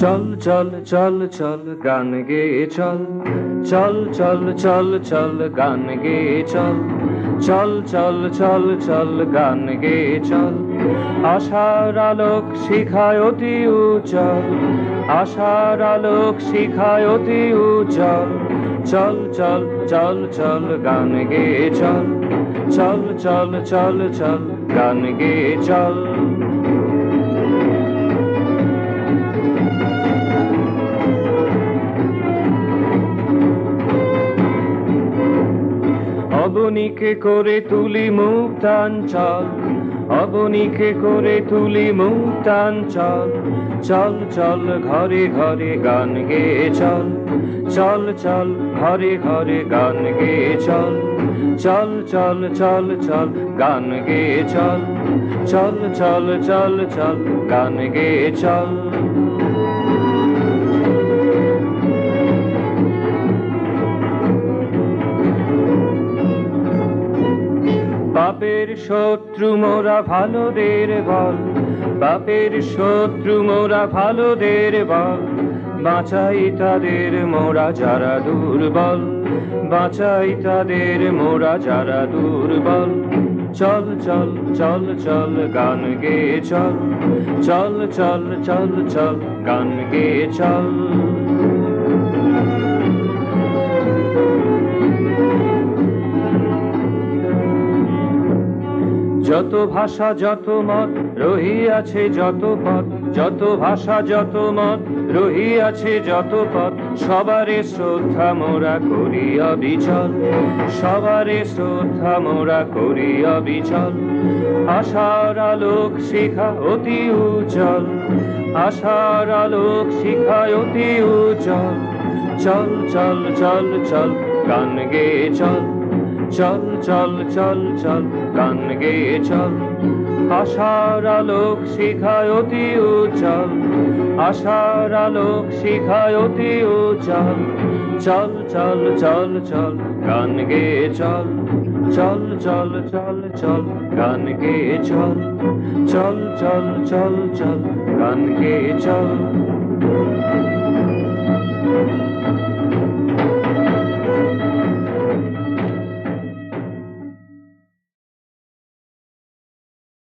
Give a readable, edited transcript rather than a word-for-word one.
চল চল চল চল গান গেয়ে চল, চল চল চল চল গান গেয়ে চল, চল চল চল চল গান গেয়ে চল। আশার আলোক শিখায় অতি উজ্জ্বল, আশার আলোক শিখায় অতি উজ্জ্বল। চল চল চল চল গান গেয়ে চল, চল চল চল চল গান গেয়ে চল। অবনীকে করে তুলি মুক্তাঞ্চল, অবনীকে করে তুলি মুক্তাঞ্চল। চল চল ঘরে ঘরে গান গেয়ে চল, চল চল ঘরে ঘরে গান গেয়ে চল। চল চল চল চল গান গেয়ে চল, চল চল চল চল গান গেয়ে চল। বাপের শত্রু মোরা ভালোদের বল, বাপের শত্রু মোরা ভালোদের বল। বাঁচাই তাদের মোরা যারা দুর্বল, বাঁচাই তাদের মোরা যারা দুর্বল। চল চল চল চল গান গেয়ে চল, চল চল চল চল গান গেয়ে চল। যত ভাষা যত মত রহিয়াছে যত পথ, যত ভাষা যত মত রহিয়াছে যত পথ। সবারে শ্রদ্ধা মোরা করি অবিচল, সবারে শ্রদ্ধা মোরা করি অবিচল। আশার আলোক শিখা অতি উজ্জ্বল, আশার আলোক শিখায় অতি উজ্জ্বল। চল চল চল চল গান গেয়ে চল, চল চল চল চল গান গেয়ে চল। আশার আলোক শিখায় অতি উজ্জ্বল, আশার আলোক শিখায় অতি উজ্জ্বল। চল চল চল চল গান গেয়ে চল, চল চল চল চল গান গেয়ে চল। চল চল চল চল গান গেয়ে চল।